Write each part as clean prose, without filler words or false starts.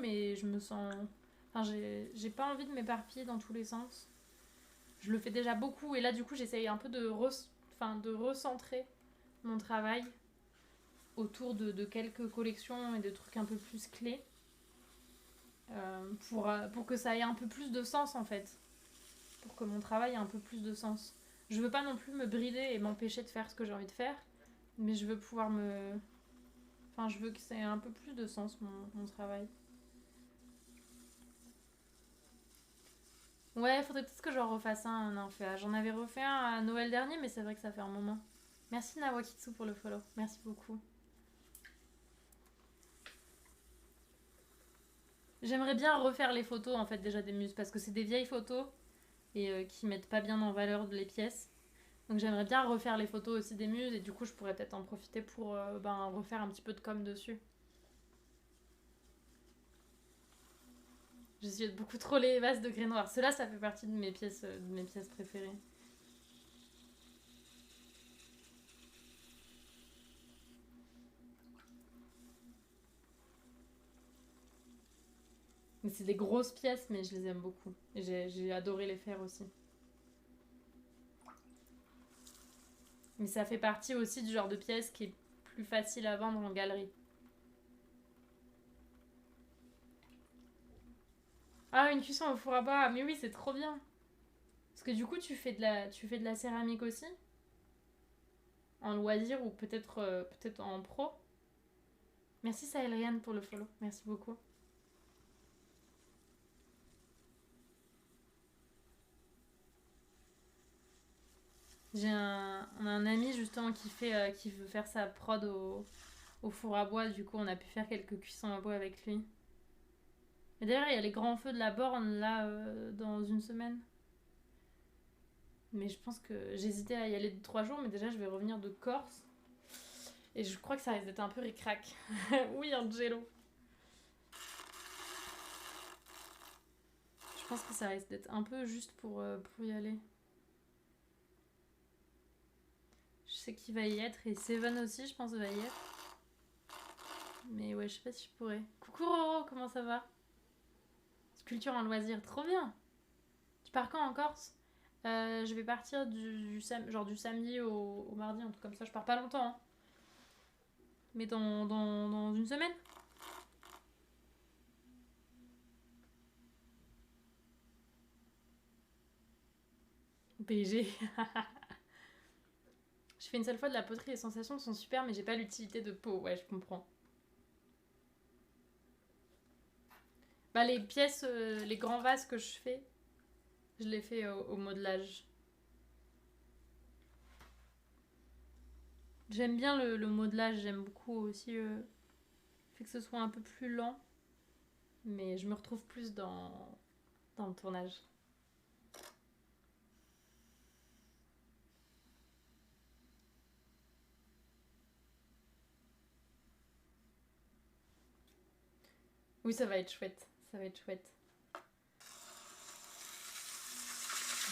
mais je me sens... Enfin, j'ai pas envie de m'éparpiller dans tous les sens. Je le fais déjà beaucoup, et là, du coup, j'essaye un peu de recentrer mon travail autour de quelques collections et de trucs un peu plus clés pour que ça ait un peu plus de sens, en fait. Pour que mon travail ait un peu plus de sens. Je veux pas non plus me brider et m'empêcher de faire ce que j'ai envie de faire, mais je veux pouvoir me... Enfin, je veux que ça ait un peu plus de sens, mon travail. Ouais, faudrait peut-être que j'en refasse un inféa. J'en avais refait un à Noël dernier, mais c'est vrai que ça fait un moment. Merci Nawakitsu pour le follow. Merci beaucoup. J'aimerais bien refaire les photos en fait déjà des muses parce que c'est des vieilles photos et qui mettent pas bien en valeur les pièces. Donc j'aimerais bien refaire les photos aussi des muses et du coup je pourrais peut-être en profiter pour refaire un petit peu de com dessus. J'essaie de beaucoup trop les vases de grès noir. Cela ça fait partie de mes pièces préférées. Mais c'est des grosses pièces mais je les aime beaucoup. Et j'ai adoré les faire aussi. Mais ça fait partie aussi du genre de pièce qui est plus facile à vendre en galerie. Ah, une cuisson au four à bois. Mais oui, c'est trop bien. Parce que du coup, tu fais de la céramique aussi en loisir ou peut-être en pro. Merci Saëlriane pour le follow. Merci beaucoup. On a un ami justement qui veut faire sa prod au four à bois. Du coup, on a pu faire quelques cuissons à bois avec lui. Et d'ailleurs, il y a les grands feux de la borne là dans une semaine. Mais je pense que j'hésitais à y aller de 3 jours, mais déjà je vais revenir de Corse. Et je crois que ça risque d'être un peu ric-rac. Oui, Angelo. Je pense que ça risque d'être un peu juste pour y aller. Je sais qu'il va y être et Seven aussi, je pense, va y être. Mais ouais, je sais pas si je pourrais. Coucou Roro, comment ça va? Sculpture en loisir, trop bien. Tu pars quand en Corse? Je vais partir du samedi au mardi, un truc comme ça. Je pars pas longtemps, hein. Mais dans une semaine. Au PSG. Je fais une seule fois de la poterie, les sensations sont super, mais j'ai pas l'utilité de peau. Ouais, je comprends. Bah, les pièces, les grands vases que je fais, je les fais au modelage. J'aime bien le modelage, j'aime beaucoup aussi le fait que ce soit un peu plus lent, mais je me retrouve plus dans le tournage. Oui, ça va être chouette, ça va être chouette.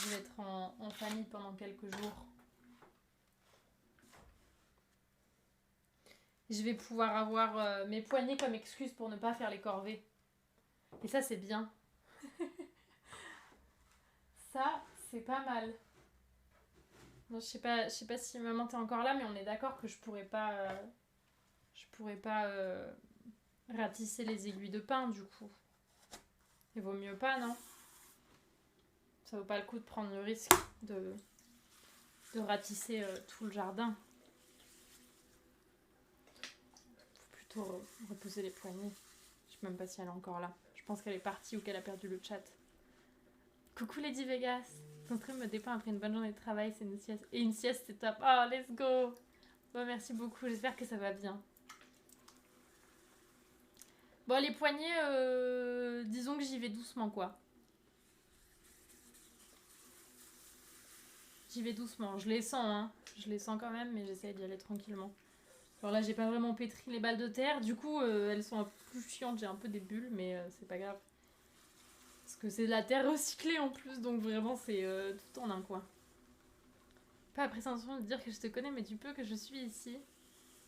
Je vais être en famille pendant quelques jours. Je vais pouvoir avoir mes poignets comme excuse pour ne pas faire les corvées. Et ça, c'est bien. Ça, c'est pas mal. Non, je sais pas si maman t'es encore là, mais on est d'accord que je pourrais pas ratisser les aiguilles de pain du coup. Il vaut mieux pas, non? Ça vaut pas le coup de prendre le risque de ratisser tout le jardin. Faut plutôt reposer les poignets. Je sais même pas si elle est encore là. Je pense qu'elle est partie ou qu'elle a perdu le chat. Coucou Lady Vegas. Ton stream me dépeint après une bonne journée de travail, c'est une sieste. Et une sieste, c'est top. Oh, let's go. Bon, merci beaucoup, j'espère que ça va bien. Bon, les poignets, disons que j'y vais doucement, quoi. J'y vais doucement. Je les sens, hein. Je les sens quand même, mais j'essaie d'y aller tranquillement. Alors là, j'ai pas vraiment pétri les balles de terre. Du coup, elles sont un peu plus chiantes. J'ai un peu des bulles, mais c'est pas grave. Parce que c'est de la terre recyclée en plus, donc vraiment, c'est tout en un coin. Pas après intention de dire que je te connais, mais du peu que je suis ici.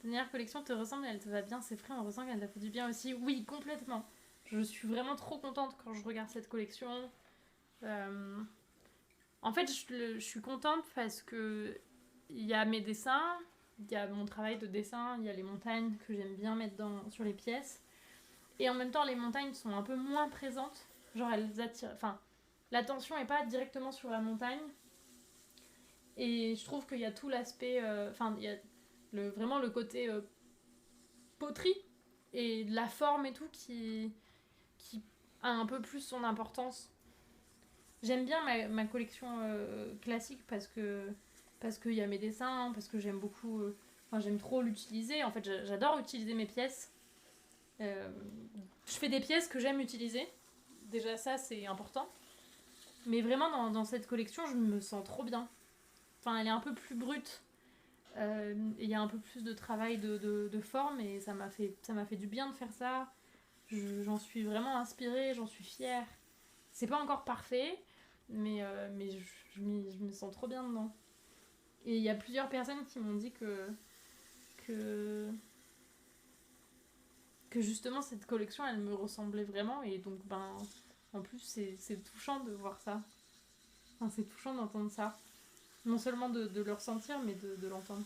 Ta dernière collection te ressemble et elle te va bien, c'est frais, on ressent qu'elle t'a fait du bien aussi. Oui, complètement. Je suis vraiment trop contente quand je regarde cette collection. En fait, je suis contente parce que il y a mes dessins, il y a mon travail de dessin, il y a les montagnes que j'aime bien mettre sur les pièces. Et en même temps, les montagnes sont un peu moins présentes. Genre, elles attirent. Enfin, l'attention n'est pas directement sur la montagne. Et je trouve qu'il y a tout l'aspect. Enfin, il y a vraiment le côté poterie et de la forme et tout qui a un peu plus son importance. J'aime bien ma collection classique parce qu'il y a mes dessins, parce que j'aime beaucoup. Enfin, j'aime trop l'utiliser. En fait, j'adore utiliser mes pièces. Je fais des pièces que j'aime utiliser. Déjà, ça, c'est important. Mais vraiment, dans cette collection, je me sens trop bien. Enfin, elle est un peu plus brute. Il y a un peu plus de travail de forme et ça m'a fait du bien de faire ça. J'en suis vraiment inspirée, j'en suis fière. C'est pas encore parfait, mais je me sens trop bien dedans. Et il y a plusieurs personnes qui m'ont dit que, que justement cette collection elle me ressemblait vraiment et donc ben en plus c'est touchant de voir ça. Enfin, c'est touchant d'entendre ça. Non seulement de le ressentir mais de l'entendre.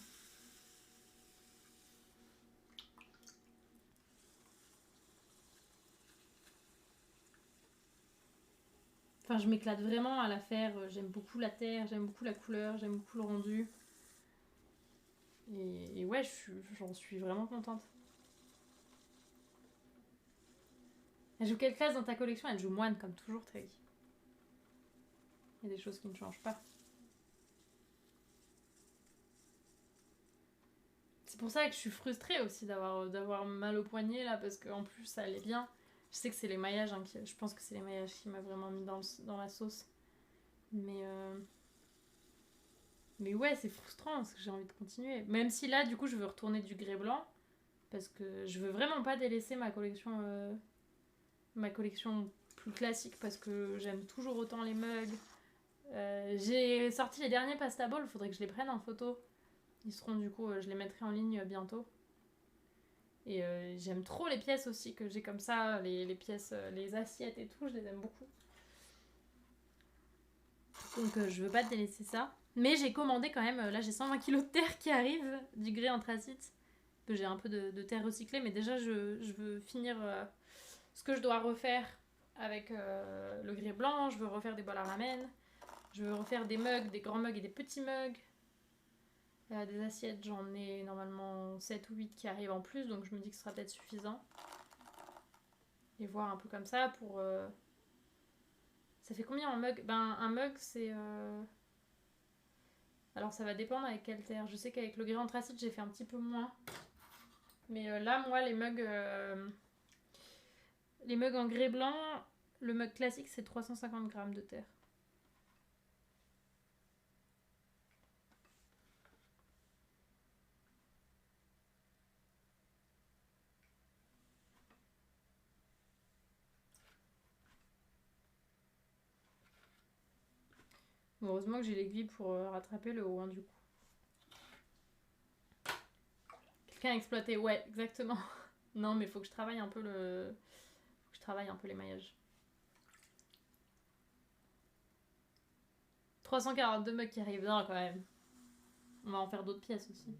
Enfin, je m'éclate vraiment à la faire. J'aime beaucoup la terre, j'aime beaucoup la couleur, j'aime beaucoup le rendu. Et ouais, j'en suis vraiment contente. Elle joue quelle classe dans ta collection? Elle joue moine, comme toujours, Trélie. Il y a des choses qui ne changent pas. C'est pour ça que je suis frustrée aussi d'avoir mal au poignet, là, parce qu'en plus, ça allait bien. Je sais que c'est les maillages, hein, je pense que c'est les maillages qui m'a vraiment mis dans la sauce. Mais, mais ouais, c'est frustrant, parce que j'ai envie de continuer. Même si là, du coup, je veux retourner du grès blanc, parce que je veux vraiment pas délaisser ma collection plus classique, parce que j'aime toujours autant les mugs. J'ai sorti les derniers pasta balls, faudrait que je les prenne en photo. Ils seront du coup, je les mettrai en ligne bientôt. Et j'aime trop les pièces aussi que j'ai comme ça, les pièces, les assiettes et tout, je les aime beaucoup. Donc je veux pas te délaisser ça. Mais j'ai commandé quand même, là j'ai 120 kilos de terre qui arrivent, du grès anthracite. J'ai un peu de terre recyclée, mais déjà je veux finir ce que je dois refaire avec le grès blanc. Je veux refaire des bols à ramen. Je veux refaire des mugs, des grands mugs et des petits mugs. Des assiettes, j'en ai normalement 7 ou 8 qui arrivent en plus, donc je me dis que ce sera peut-être suffisant. Et voir un peu comme ça pour... Ça fait combien en mug? Ben, un mug, c'est... Alors, ça va dépendre avec quelle terre. Je sais qu'avec le grès anthracite, j'ai fait un petit peu moins. Mais là, moi, les mugs en grès blanc, le mug classique, c'est 350 grammes de terre. Bon, heureusement que j'ai l'aiguille pour rattraper le haut, hein, du coup. Quelqu'un a exploité, ouais, exactement. Non, mais faut que je travaille un peu je travaille un peu les maillages. 342 mugs qui arrivent, non, quand même. On va en faire d'autres pièces aussi.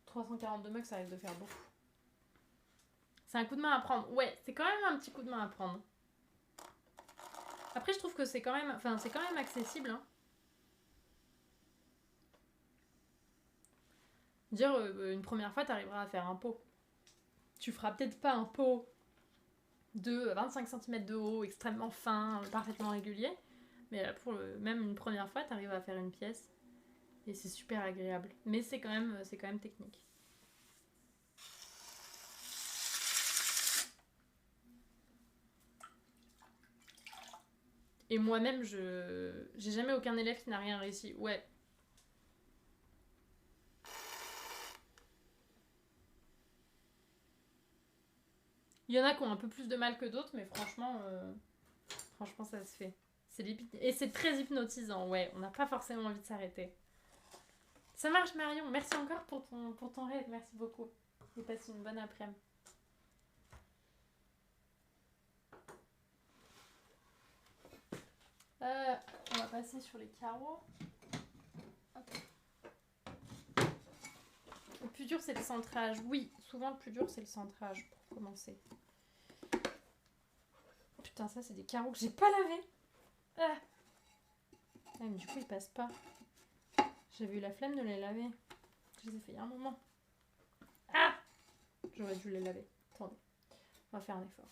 « 342 mugs, ça risque de faire beaucoup. C'est un coup de main à prendre. Ouais, c'est quand même un petit coup de main à prendre. Après, je trouve que c'est quand même accessible. Hein. Dire, une première fois, t'arriveras à faire un pot. Tu feras peut-être pas un pot de 25 cm de haut, extrêmement fin, parfaitement régulier. Mais pour même une première fois, t'arrives à faire une pièce. Et c'est super agréable. Mais c'est quand même technique. Et moi-même, j'ai jamais aucun élève qui n'a rien réussi. Ouais. Il y en a qui ont un peu plus de mal que d'autres, mais franchement, Franchement, ça se fait. Et c'est très hypnotisant, ouais. On n'a pas forcément envie de s'arrêter. Ça marche, Marion. Merci encore pour ton raid. Merci beaucoup. Et passe une bonne après-midi. On va passer sur les carreaux. Hop. Le plus dur, c'est le centrage. Oui, souvent, le plus dur, c'est le centrage pour commencer. Putain, ça, c'est des carreaux que j'ai pas lavés. Ah, mais du coup, ils passent pas. J'avais eu la flemme de les laver. Je les ai fait il y a un moment. Ah, j'aurais dû les laver. Attendez, on va faire un effort.